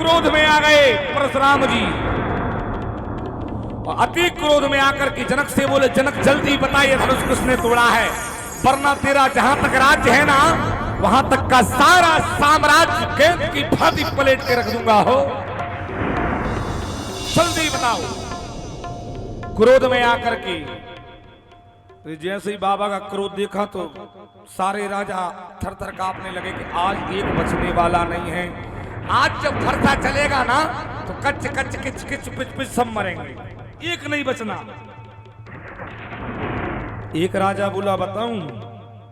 क्रोध में आ गए परशुराम जी और अति क्रोध में आकर के जनक से बोले, जनक जल्दी बताइए धनुष किसने तोड़ा है, वरना तेरा जहां तक राज्य है ना वहां तक का सारा साम्राज्य गेंद की भांति पलट के रख दूंगा हो, जल्दी बताओ। क्रोध में आकर के तो जैसे ही बाबा का क्रोध देखा तो सारे राजा थर थर कांपने लगे कि आज एक बचने वाला नहीं है। आज जब फरसा चलेगा ना तो कच्च कच्च किच किच पिच पिच सब मरेंगे, एक नहीं बचना। एक राजा बोला, बताऊं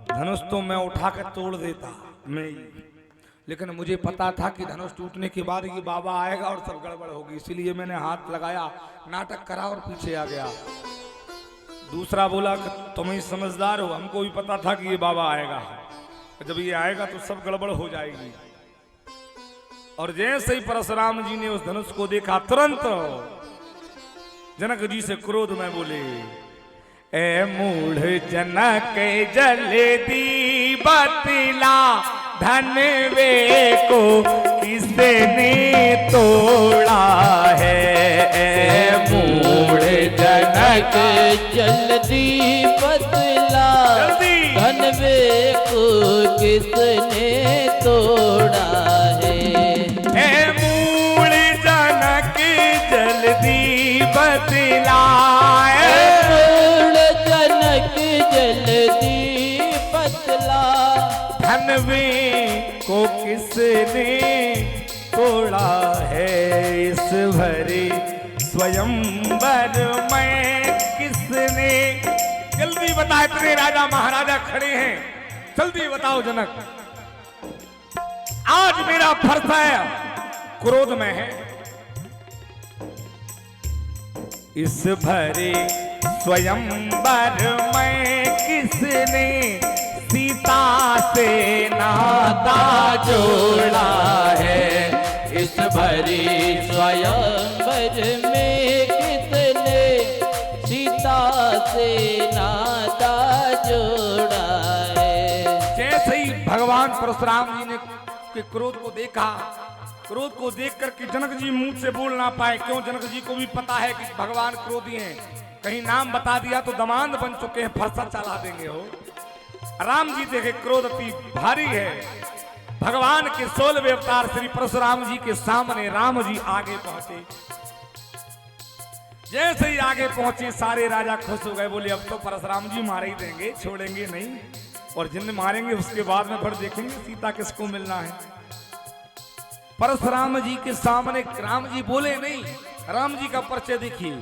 धनुष तो मैं उठा कर तोड़ देता मैं, लेकिन मुझे पता था कि धनुष टूटने के बाद ये बाबा आएगा और सब गड़बड़ होगी, इसीलिए मैंने हाथ लगाया, नाटक करा और पीछे आ गया। दूसरा बोला कि तुम ही समझदार हो, हमको भी पता था कि ये बाबा आएगा, जब ये आएगा तो सब गड़बड़ हो जाएगी। और जैसे ही परशुराम जी ने उस धनुष को देखा तुरंत जनक जी से क्रोध में बोले, ए मूढ़ जनक जल्दी बतला धन वे को किसने तोड़ा है। ए मूढ़ जनक जल्दी बतला धन वे को किसने तोड़ा है। ए मूढ़ जनक जल्दी बतला, धनवे को किसने तोड़ा है, इस भरे स्वयंवर में किसने। जल्दी बताए, तेरे राजा महाराजा खड़े हैं, जल्दी बताओ जनक। आज मेरा फरसा क्रोध में है, इस भरे स्वयंवर में किसने सीता से नाता जोड़ा है। इस भरी स्वयंवर में किसने सीता से नाता जोड़ा है। जैसे ही भगवान परशुराम जी ने के क्रोध को देखा, क्रोध को देख करके जनक जी मुंह से बोल ना पाए, क्यों जनक जी को भी पता है कि भगवान क्रोधी हैं, कहीं नाम बता दिया तो दमांद बन चुके हैं, फरसा चला देंगे हो। राम जी देखे क्रोध अति भारी है, भगवान के 16वें अवतार श्री परशुराम जी के सामने राम जी आगे पहुंचे। जैसे ही आगे पहुंचे सारे राजा खुश हो गए, बोले अब तो परशुराम जी मारे ही देंगे, छोड़ेंगे नहीं, और जिन मारेंगे उसके बाद में फिर देखेंगे सीता किसको मिलना है। परशुराम जी के सामने राम जी बोले नहीं, राम जी का परिचय देखिए,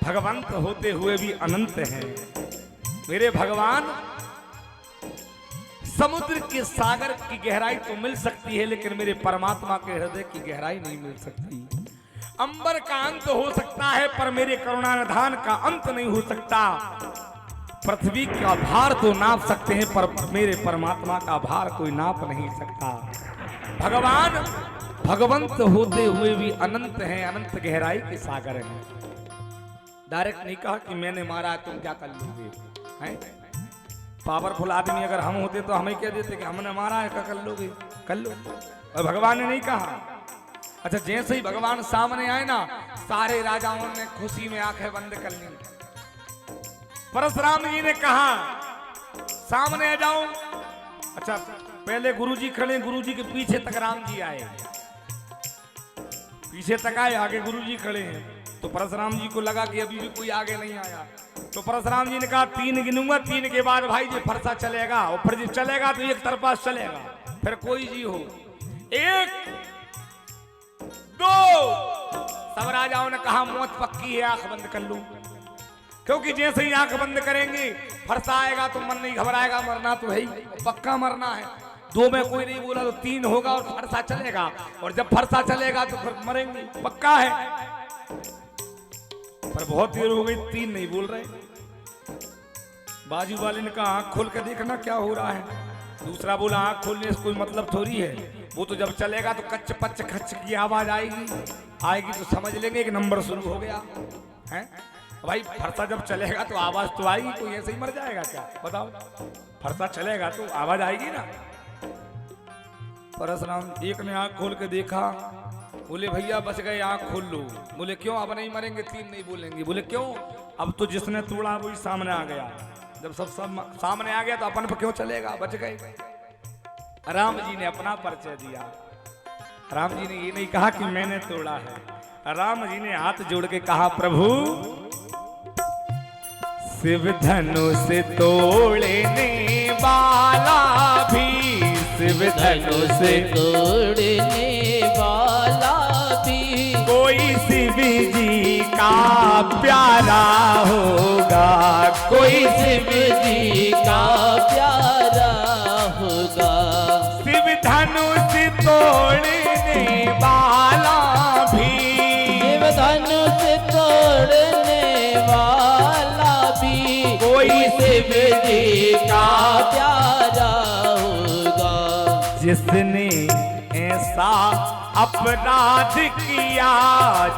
भगवंत होते हुए भी अनंत हैं। मेरे भगवान समुद्र के सागर की गहराई तो मिल सकती है, लेकिन मेरे परमात्मा के हृदय की गहराई नहीं मिल सकती। अंबर का अंत हो सकता है पर मेरे करुणानिधान का अंत नहीं हो सकता। पृथ्वी का भार तो नाप सकते हैं पर मेरे परमात्मा का भार कोई नाप नहीं सकता। भगवान भगवंत होते हुए भी अनंत हैं, अनंत गहराई के सागर हैं। डायरेक्ट नहीं कहा कि मैंने मारा है तुम क्या कर लोगे, हैं? पावरफुल आदमी अगर हम होते तो हमें कह देते कि हमने मारा है, क्या कर लोगे, कर लो। और भगवान ने नहीं कहा। अच्छा, जैसे ही भगवान सामने आए ना, सारे राजाओं ने खुशी में आंखें बंद कर ली। परशुराम जी ने कहा सामने आ जाओ। अच्छा, पहले गुरुजी खड़े, गुरुजी के पीछे तक राम जी आए, पीछे तक आए, आगे गुरुजी खड़े हैं। तो परशुराम जी को लगा कि अभी भी कोई आगे नहीं आया, तो परशुराम जी ने कहा 3 गिनूंगा, 3 के बाद भाई जी फरसा चलेगा, और फिर जब चलेगा तो एक तरफा चलेगा, फिर कोई जी हो। 1 2 सब राजाओं ने कहा मौत पक्की है, आंख बंद कर लो, क्योंकि जैसे ही आंख बंद करेंगे फरसा आएगा तो मन नहीं घबराएगा, मरना तो है ही, पक्का मरना है। 2 में कोई नहीं बोला तो 3 होगा और फरसा चलेगा, और जब फरसा चलेगा तो फिर मरेंगे, पक्का है। पर बहुत देर हो गई, 3 नहीं बोल रहे। बाजू वाले ने कहा आंख खोल कर देखना क्या हो रहा है। दूसरा बोला आंख खोलने से कोई मतलब थोड़ी है, वो तो जब चलेगा तो कच्च पच्च खच्च की आवाज आएगी तो समझ लेंगे एक नंबर शुरू हो गया है। भाई फरसा जब चलेगा तो आवाज तो आएगी, कोई ऐसे ही मर जाएगा क्या, बताओ? फरसा चलेगा तो आवाज आएगी ना। परशुराम एक ने आंख खोल के देखा, बोले भैया बच गए, आंख खोल लो। बोले क्यों? अब नहीं मरेंगे, 3 नहीं बोलेंगे। बोले क्यों? अब तो जिसने तोड़ा वही सामने आ गया। जब सब सामने आ गया तो अपन पर क्यों चलेगा? बच गए। राम जी ने अपना परिचय दिया। राम जी ने ये नहीं कहा कि मैंने तोड़ा है। राम जी ने हाथ जोड़ के कहा, प्रभु शिव धनुष तोड़ने वाला भी, शिव धनुष तोड़ने वाला भी कोई शिव जी का प्यारा होगा, कोई शिव जी का प्यारा होगा। शिव धनुष तोड़ने वाला भी, शिव धनुष तोड़ने वाला भी कोई शिव जी का प्यारा होगा। जिसने ऐसा अपराध किया,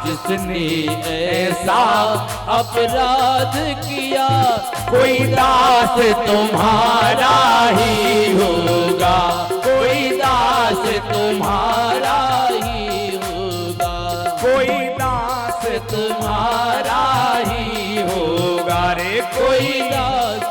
जिसने ऐसा अपराध किया कोई दास तुम्हारा ही होगा, कोई दास तुम्हारा ही होगा, कोई दास तुम्हारा ही होगा रे, कोई दास